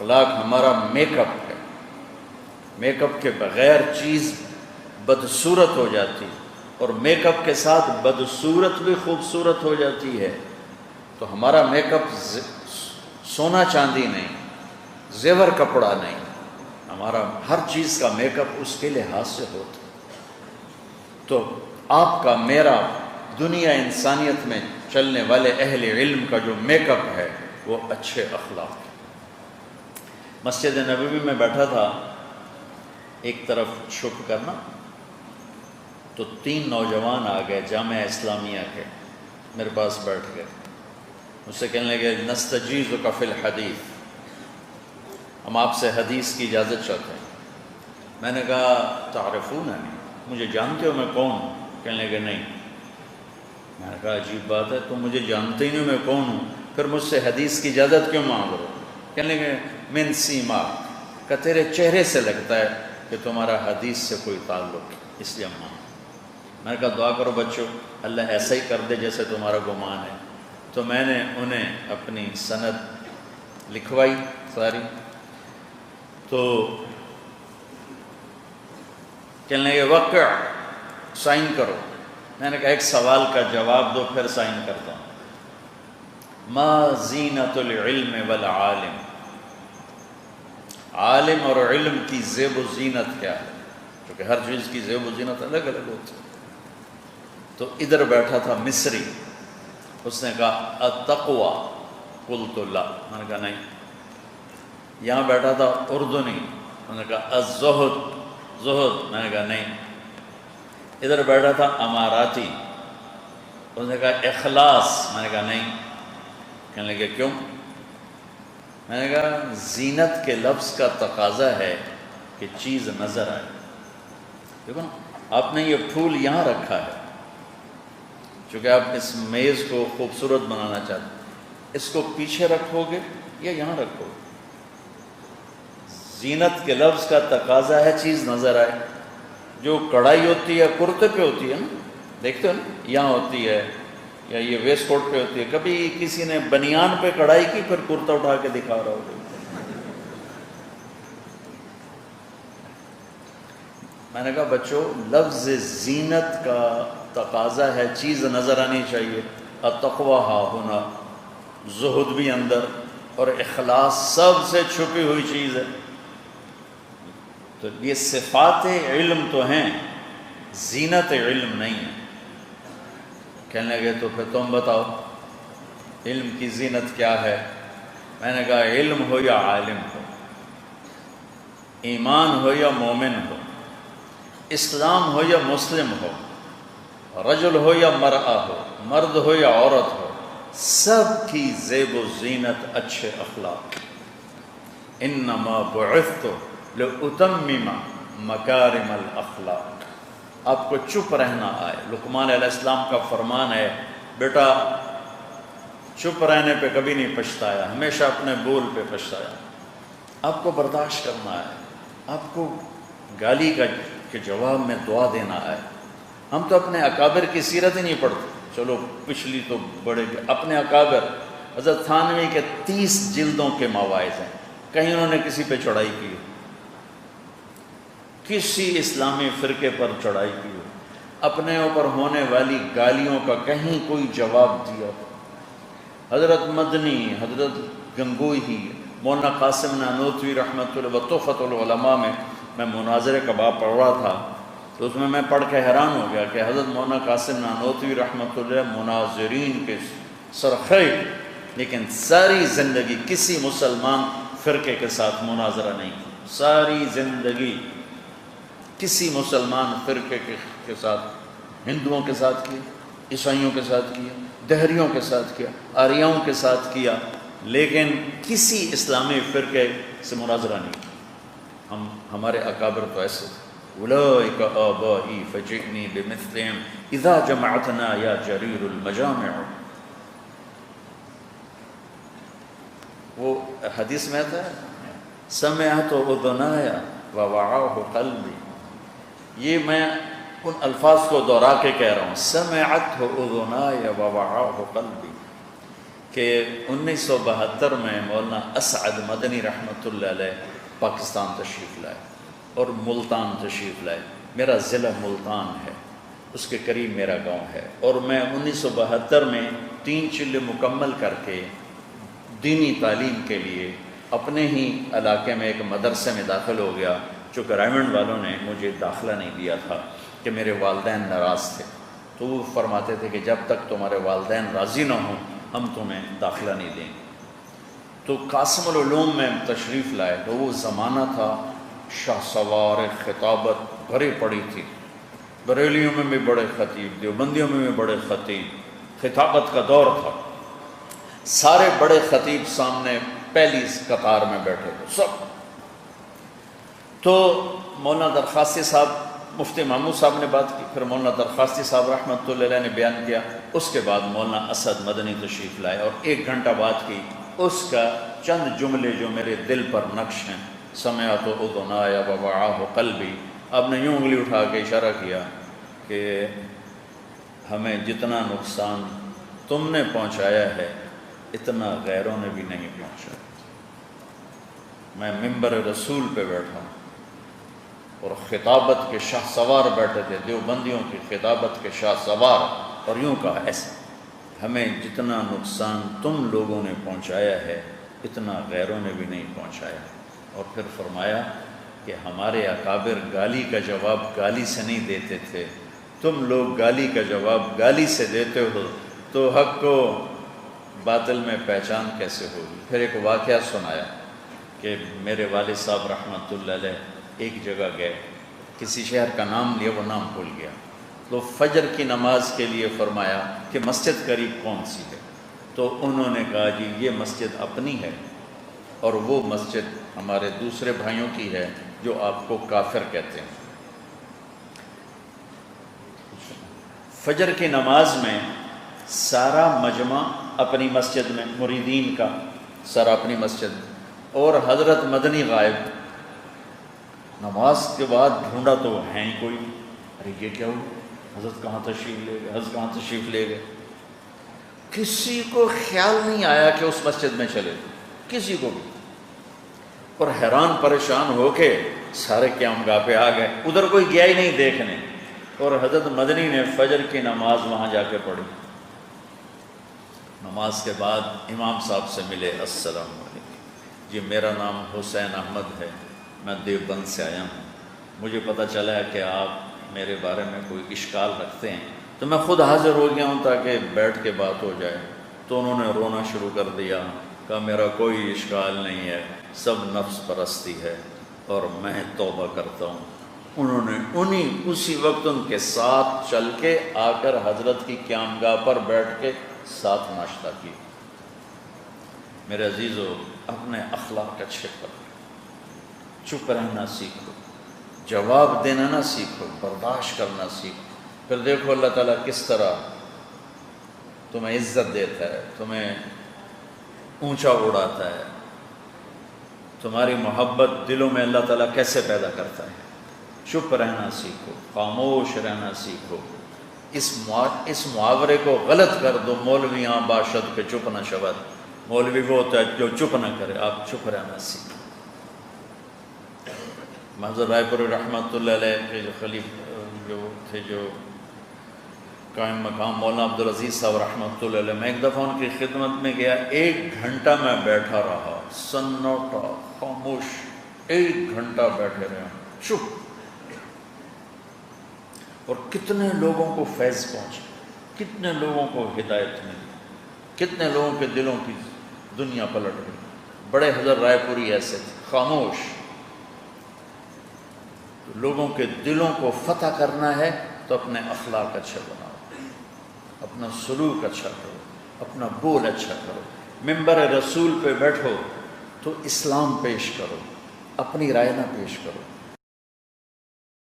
اخلاق ہمارا make up ہے. میک اپ کے بغیر چیز بدصورت ہو جاتی اور میک اپ کے ساتھ بدصورت بھی خوبصورت ہو جاتی ہے. تو ہمارا میک اپ سونا چاندی نہیں، زیور کپڑا نہیں، ہمارا ہر چیز کا میک اپ اس کے لحاظ سے ہوتا. تو آپ کا میرا دنیا انسانیت میں چلنے والے اہل علم کا جو میک اپ ہے وہ اچھے اخلاق. مسجد نبوی میں بیٹھا تھا، ایک طرف چھپ کرنا، تو 3 نوجوان آ گئے جامعہ اسلامیہ کے، میرے پاس بیٹھ گئے. مجھ سے کہنے لگے نستجیزک فی الحدیث، ہم آپ سے حدیث کی اجازت چاہتے ہیں. میں نے کہا تعرفوننی، مجھے جانتے ہو میں کون ہوں؟ کہنے لگے نہیں. میں نے کہا عجیب بات ہے، تم مجھے جانتے ہی نہیں میں کون ہوں، پھر مجھ سے حدیث کی اجازت کیوں مانگ رہے ہو؟ کہنے لگے من سیماک، کہ تیرے چہرے سے لگتا ہے کہ تمہارا حدیث سے کوئی تعلق ہے، اس لیے مانگ. میں نے کہا دعا کرو بچوں اللہ ایسا ہی کر دے جیسے تمہارا گمان ہے. تو میں نے انہیں اپنی سند لکھوائی ساری. تو کہنے لگے وقع، سائن کرو. میں نے کہا ایک سوال کا جواب دو پھر سائن کرتا ہوں. ما زینت العلم والعالم، عالم اور علم کی زیب و زینت کیا ہے؟ کیونکہ ہر چیز کی زیب و زینت الگ الگ ہوتی ہے. تو ادھر بیٹھا تھا مصری، اس نے کہا التقوی، قلت لا، میں نے کہا نہیں. یہاں بیٹھا تھا اردنی، انہوں نے کہا الزہد، زہد، میں نے کہا نہیں. ادھر بیٹھا تھا اماراتی، اس نے کہا اخلاص، میں نے کہا نہیں. کہنے لگے کیوں؟ میں نے کہا زینت کے لفظ کا تقاضا ہے کہ چیز نظر آئے. دیکھو نا، آپ نے یہ پھول یہاں رکھا ہے چونکہ آپ اس میز کو خوبصورت بنانا چاہتے ہیں، اس کو پیچھے رکھو گے یا یہاں رکھو گے؟ زینت کے لفظ کا تقاضا ہے چیز نظر آئے. جو کڑھائی ہوتی ہے کرتے پہ ہوتی ہے نا، دیکھتے ہو نا، یہاں ہوتی ہے یا یہ ویسٹ کوٹ پہ ہوتی ہے. کبھی کسی نے بنیان پہ کڑھائی کی پھر کرتا اٹھا کے دکھا رہا ہوگا. میں نے کہا بچوں لفظ زینت کا تقاضا ہے چیز نظر آنی چاہیے. التقویٰ ہا ہونا، زہد بھی اندر، اور اخلاص سب سے چھپی ہوئی چیز ہے. تو یہ صفات علم تو ہیں، زینت علم نہیں ہے. کہنے لگے تو پھر تم بتاؤ علم کی زینت کیا ہے؟ میں نے کہا علم ہو یا عالم ہو، ایمان ہو یا مومن ہو، اسلام ہو یا مسلم ہو، رجل ہو یا مرأہ ہو، مرد ہو یا عورت ہو، سب کی زیب و زینت اچھے اخلاق. انما بعثت لأتمم مکارم الاخلاق. آپ کو چپ رہنا آئے. لقمان علیہ السلام کا فرمان ہے بیٹا چپ رہنے پہ کبھی نہیں پچھتایا، ہمیشہ اپنے بول پہ پچھتایا. آپ کو برداشت کرنا ہے، آپ کو گالی کے جواب میں دعا دینا ہے. ہم تو اپنے اکابر کی سیرت ہی نہیں پڑھتے. چلو پچھلی تو بڑے اپنے اکابر حضرت تھانوی کے 30 جلدوں کے مواعظ ہیں، کہیں انہوں نے کسی پہ چڑھائی کی، کسی اسلامی فرقے پر چڑھائی کی ہو، اپنے اوپر ہونے والی گالیوں کا کہیں کوئی جواب دیا. حضرت مدنی، حضرت گنگوہی، مولانا قاسم نانوتوی رحمۃ اللہ تحفۃ العلماء میں مناظرے کا باب پڑھ رہا تھا، تو اس میں پڑھ کے حیران ہو گیا کہ حضرت مولانا قاسم نانوتوی رحمۃ اللہ مناظرین کے سرخیر، لیکن ساری زندگی کسی مسلمان فرقے کے ساتھ مناظرہ نہیں کی. ساری زندگی کسی مسلمان فرقے کے ساتھ، ہندوؤں کے ساتھ کیا، عیسائیوں کے ساتھ کیا، دہریوں کے ساتھ کیا، آریاؤں کے ساتھ کیا، لیکن کسی اسلامی فرقے سے مناظرہ نہیں کیا. ہمارے اکابر تو ایسے اولئک آبائی فجئنی بمثلہم اذا جمعتنا یا جریر المجامع. وہ حدیث میں آتا ہے سمعت اذنایا ووعاہ قلبی. یہ میں ان الفاظ کو دہرا کے کہہ رہا ہوں، سمعت اذنایا ووعاہ قلبی. کہ 1972 میں مولانا اسعد مدنی رحمۃ اللہ علیہ پاکستان تشریف لائے اور ملتان تشریف لائے. میرا ضلع ملتان ہے، اس کے قریب میرا گاؤں ہے، اور میں 1972 میں 3 چلے مکمل کر کے دینی تعلیم کے لیے اپنے ہی علاقے میں ایک مدرسے میں داخل ہو گیا. چونکہ رائمنڈ والوں نے مجھے داخلہ نہیں دیا تھا کہ میرے والدین ناراض تھے، تو وہ فرماتے تھے کہ جب تک تمہارے والدین راضی نہ ہوں ہم تمہیں داخلہ نہیں دیں گے. تو قاسم العلوم میں تشریف لائے تو وہ زمانہ تھا شاہ سوار خطابت بھری پڑی تھی. بریلیوں میں بھی بڑے خطیب، دیوبندیوں میں بھی بڑے خطیب، خطابت کا دور تھا. سارے بڑے خطیب سامنے پہلی قطار میں بیٹھے تھے سب. تو مولانا درخواستی صاحب، مفتی محمود صاحب نے بات کی، پھر مولانا درخواستی صاحب رحمۃ اللہ علیہ نے بیان کیا، اس کے بعد مولانا اسد مدنی تشریف لائے اور 1 گھنٹہ بات کی. اس کا چند جملے جو میرے دل پر نقش ہیں، سمعت اذنایا ووعاہ قلبی. آپ نے یوں انگلی اٹھا کے اشارہ کیا کہ ہمیں جتنا نقصان تم نے پہنچایا ہے اتنا غیروں نے بھی نہیں پہنچایا. میں منبر رسول پہ بیٹھا ہوں اور خطابت کے شاہ سوار بیٹھے تھے، دیوبندیوں کی خطابت کے شاہ سوار، اور یوں کہا ایسا، ہمیں جتنا نقصان تم لوگوں نے پہنچایا ہے اتنا غیروں نے بھی نہیں پہنچایا. اور پھر فرمایا کہ ہمارے اکابر گالی کا جواب گالی سے نہیں دیتے تھے، تم لوگ گالی کا جواب گالی سے دیتے ہو، تو حق کو باطل میں پہچان کیسے ہوگی. پھر ایک واقعہ سنایا کہ میرے والد صاحب رحمۃ اللہ علیہ ایک جگہ گئے، کسی شہر کا نام لیا، وہ نام بھول گیا. تو فجر کی نماز کے لیے فرمایا کہ مسجد قریب کون سی ہے، تو انہوں نے کہا جی یہ مسجد اپنی ہے اور وہ مسجد ہمارے دوسرے بھائیوں کی ہے جو آپ کو کافر کہتے ہیں. فجر کی نماز میں سارا مجمع اپنی مسجد میں، مریدین کا سارا اپنی مسجد، اور حضرت مدنی غائب. نماز کے بعد ڈھونڈا تو ہیں ہی کوئی، ارے یہ کیا ہوا، حضرت کہاں تشریف لے گئے، حضرت کہاں تشریف لے گئے. کسی کو خیال نہیں آیا کہ اس مسجد میں چلے، کسی کو بھی. اور حیران پریشان ہو کے سارے قیام گاہ پہ آ گئے، ادھر کوئی گیا ہی نہیں دیکھنے. اور حضرت مدنی نے فجر کی نماز وہاں جا کے پڑھی. نماز کے بعد امام صاحب سے ملے، السلام علیکم، جی میرا نام حسین احمد ہے، میں دیوبند سے آیا ہوں، مجھے پتہ چلا ہے کہ آپ میرے بارے میں کوئی اشکال رکھتے ہیں، تو میں خود حاضر ہو گیا ہوں تاکہ بیٹھ کے بات ہو جائے. تو انہوں نے رونا شروع کر دیا، کہا میرا کوئی اشکال نہیں ہے، سب نفس پرستی ہے اور میں توبہ کرتا ہوں. انہوں نے اسی وقت ان کے ساتھ چل کے آ کر حضرت کی قیام گاہ پر بیٹھ کے ساتھ ناشتہ کیا. میرے عزیزو، اپنے اخلاق اچھے کرو، چپ رہنا سیکھو، جواب دینا نہ سیکھو، برداشت کرنا سیکھو. پھر دیکھو اللہ تعالیٰ کس طرح تمہیں عزت دیتا ہے، تمہیں اونچا اڑاتا ہے، تمہاری محبت دلوں میں اللہ تعالیٰ کیسے پیدا کرتا ہے. چپ رہنا سیکھو، خاموش رہنا سیکھو. اس محاورے کو غلط کر دو، مولویاں باشد کے چپ نہ شود. مولوی وہ ہوتا ہے جو چپ نہ کرے، آپ چپ رہنا سیکھو. محضر رائے پوری رحمۃ اللہ علیہ کے جو خلیفہ جو قائم مقام مولانا عبدالعزیز صاحب رحمۃ اللہ علیہ، میں ایک دفعہ ان کی خدمت میں گیا، 1 گھنٹہ میں بیٹھا رہا، سناٹا، خاموش، 1 گھنٹہ بیٹھے رہے، چپ. اور کتنے لوگوں کو فیض پہنچا، کتنے لوگوں کو ہدایت ملی، کتنے لوگوں کے دلوں کی دنیا پلٹ گئی. بڑے حضرت رائے پوری ایسے تھے، خاموش. لوگوں کے دلوں کو فتح کرنا ہے تو اپنے اخلاق اچھے بناؤ، اپنا سلوک اچھا کرو، اپنا بول اچھا کرو. منبر رسول پہ بیٹھو تو اسلام پیش کرو، اپنی رائے نہ پیش کرو.